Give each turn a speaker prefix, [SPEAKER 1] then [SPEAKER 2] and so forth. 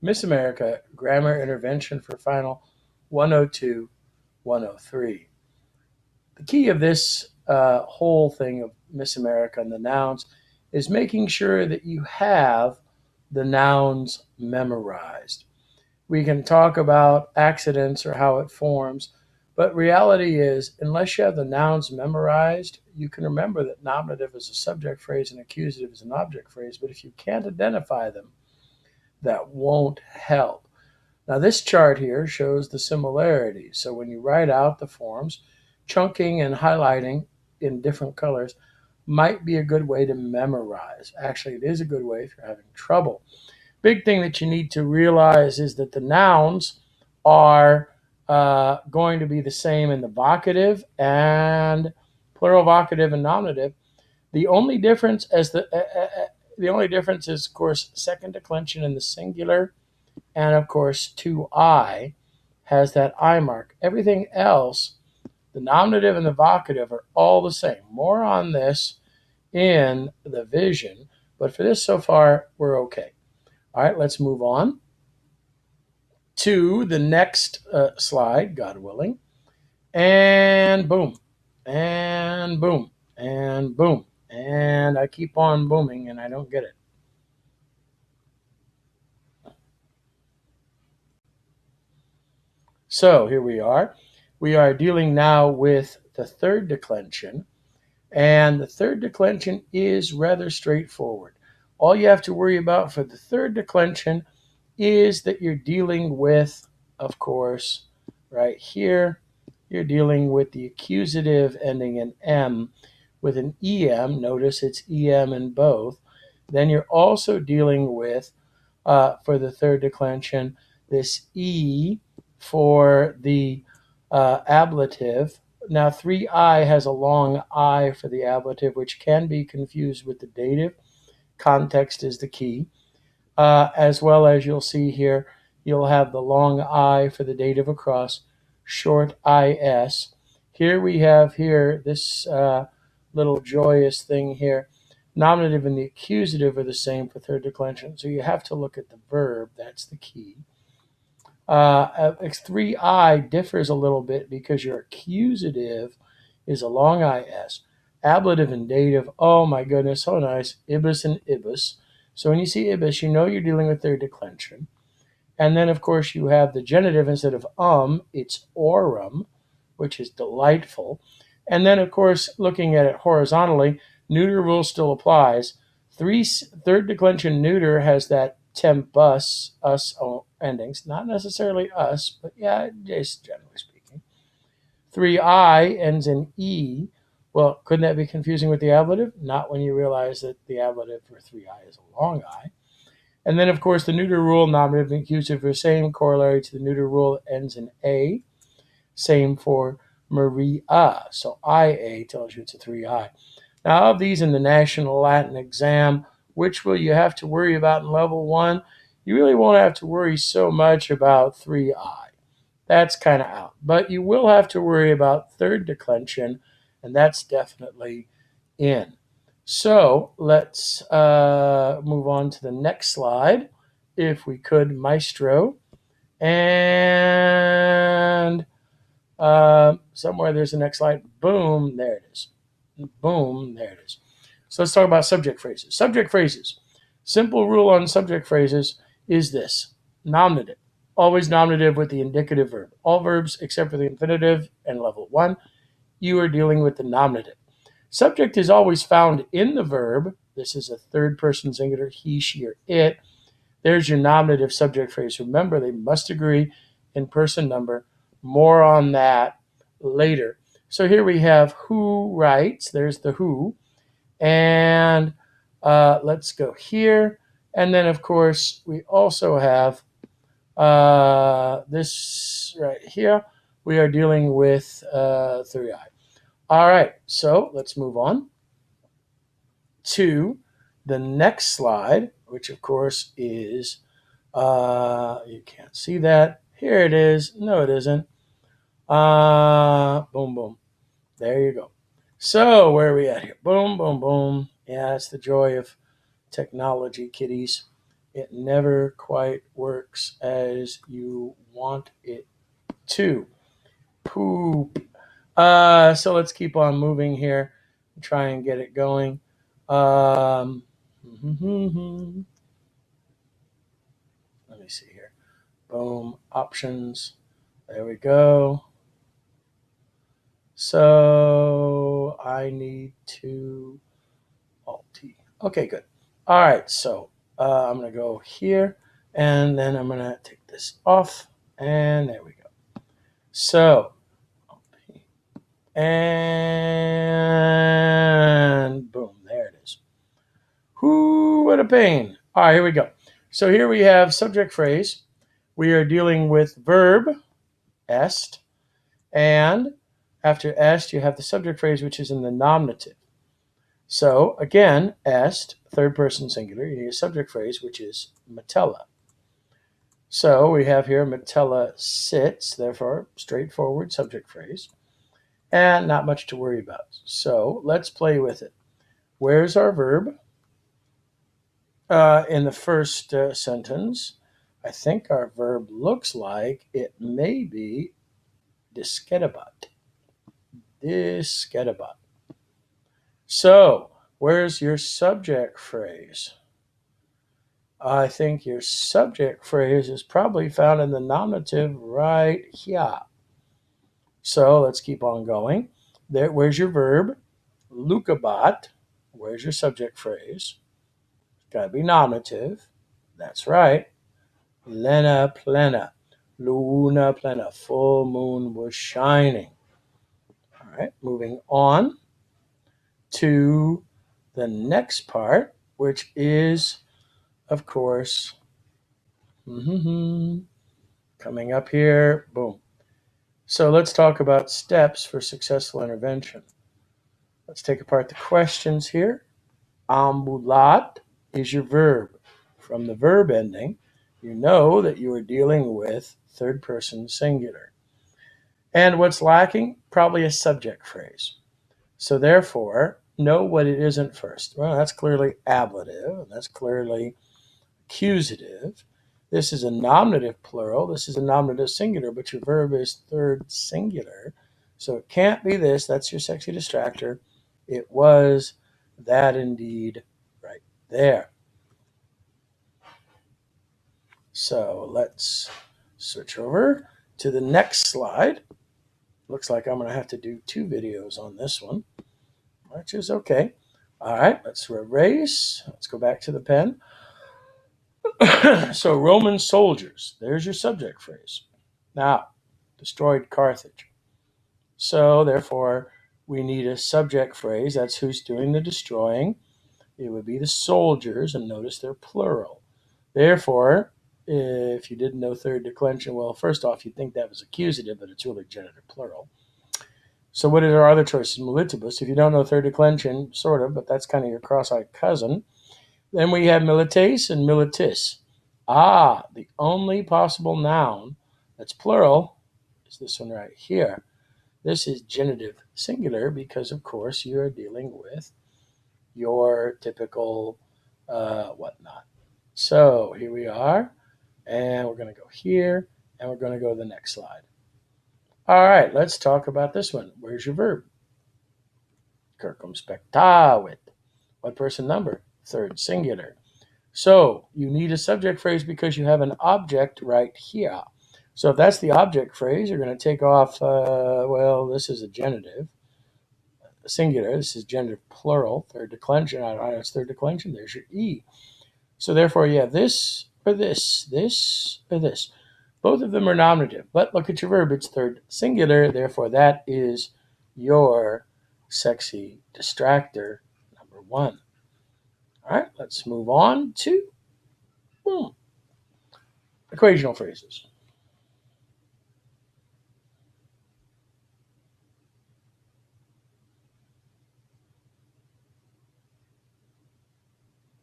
[SPEAKER 1] Miss America Grammar Intervention for Final 102, 103. The key of this whole thing of Miss America and the nouns is making sure that you have the nouns memorized. We can talk about accidents or how it forms, but reality is, unless you have the nouns memorized, you can remember that nominative is a subject phrase and accusative is an object phrase, but if you can't identify them, that won't help. Now, this chart here shows the similarities. So when you write out the forms, chunking and highlighting in different colors might be a good way to memorize. Actually, it is a good way if you're having trouble. Big thing that you need to realize is that the nouns are going to be the same in the vocative and plural vocative and nominative. The only difference the only difference is, of course, second declension in the singular, and of course, to I has that I mark. Everything else, the nominative and the vocative, are all the same. More on this in the vision, but for this so far, we're okay. All right, let's move on to the next slide, God willing. And boom, and boom, and boom. And I keep on booming and I don't get it. So here we are. We are dealing now with the third declension. And the third declension is rather straightforward. All you have to worry about for the third declension is that you're dealing with, of course, right here, you're dealing with the accusative ending in M with an EM. Notice it's EM in both. Then you're also dealing with, for the third declension, this E for the ablative. Now, 3I has a long I for the ablative, which can be confused with the dative. Context is the key. As well as you'll see here, you'll have the long I for the dative across, short IS. Here we have here this little joyous thing here. Nominative and the accusative are the same for third declension, so you have to look at the verb. That's the key. 3I differs a little bit because your accusative is a long IS. Ablative and dative, oh my goodness, so nice. Ibis and ibis. So when you see ibis, you know you're dealing with third declension. And then, of course, you have the genitive instead of it's aurum, which is delightful. And then, of course, looking at it horizontally, neuter rule still applies. Third declension neuter has that tempus, us endings, not necessarily us, but yeah, just generally speaking. 3I ends in E. Well, couldn't that be confusing with the ablative? Not when you realize that the ablative for 3I is a long I. And then, of course, the neuter rule, nominative and accusative, are same, corollary to the neuter rule, it ends in A. Same for Maria. So IA tells you it's a 3I. Now, of these in the National Latin exam, which will you have to worry about in level 1? You really won't have to worry so much about 3I. That's kind of out. But you will have to worry about third declension, and that's definitely in. So let's move on to the next slide, if we could, Maestro. And somewhere there's the next slide. Boom, there it is. Boom, there it is. So let's talk about subject phrases. Subject phrases. Simple rule on subject phrases is this: nominative. Always nominative with the indicative verb. All verbs except for the infinitive and level 1, you are dealing with the nominative. Subject is always found in the verb. This is a third person singular, he, she, or it. There's your nominative subject phrase. Remember, they must agree in person number. More on that later. So here we have who writes. There's the who. And let's go here. And then, of course, we also have this right here. We are dealing with 3I. All right, so let's move on to the next slide, which of course is, you can't see that. Here it is. No, it isn't. Boom, boom. There you go. So where are we at here? Boom, boom, boom. Yeah, it's the joy of technology, kiddies. it never quite works as you want it to. Poop. So let's keep on moving here and try and get it going. Let me see here. Boom. Options. There we go. So I need to Alt-T. Okay, good. All right, so I'm going to go here, and then I'm going to take this off, and there we go. So, and boom, there it is. Whoo, what a pain. All right, here we go. So here we have subject phrase. We are dealing with verb, est, and after est, you have the subject phrase, which is in the nominative. So again, est, third person singular, you need a subject phrase, which is Metella. So we have here Metella sits, therefore straightforward subject phrase, and not much to worry about. So let's play with it. Where's our verb? In the first sentence, I think our verb looks like it may be discetabat. Discetabat. So where's your subject phrase? I think your subject phrase is probably found in the nominative right here. So let's keep on going. There, where's your verb? Lucabat. Where's your subject phrase? It's got to be nominative. That's right. Lena plena. Luna plena. Full moon was shining. All right, moving on to the next part, which is, of course, coming up here. Boom. So let's talk about steps for successful intervention. Let's take apart the questions here. Ambulat is your verb. From the verb ending, you know that you are dealing with third person singular. And what's lacking? Probably a subject phrase. So therefore, know what it isn't first. Well, that's clearly ablative, and that's clearly accusative. This is a nominative plural. This is a nominative singular, but your verb is third singular. So it can't be this. That's your sexy distractor. It was that indeed right there. So let's switch over to the next slide. Looks like I'm going to have to do 2 videos on this one, which is okay. All right, let's erase. Let's go back to the pen. So Roman soldiers, there's your subject phrase. Now, destroyed Carthage. So therefore, we need a subject phrase. That's who's doing the destroying. It would be the soldiers, and notice they're plural. Therefore, if you didn't know third declension, well, first off, you'd think that was accusative, but it's really genitive plural. So what are our other choices? Militibus. If you don't know third declension, sort of, but that's kind of your cross-eyed cousin. Then we have milites and militis. The only possible noun that's plural is this one right here. This is genitive singular because, of course, you're dealing with your typical whatnot. So here we are, and we're going to go here, and we're going to go to the next slide. All right, let's talk about this one. Where's your verb? Circumspectavit. What person number? Third singular. So you need a subject phrase because you have an object right here. So if that's the object phrase, you're going to take off, well, this is a genitive, singular. This is genitive plural, third declension. I don't know, it's third declension. There's your E. So therefore you have this or this, this or this. Both of them are nominative, but look at your verb. It's third singular. Therefore that is your sexy distractor number 1. All right, let's move on to equational phrases.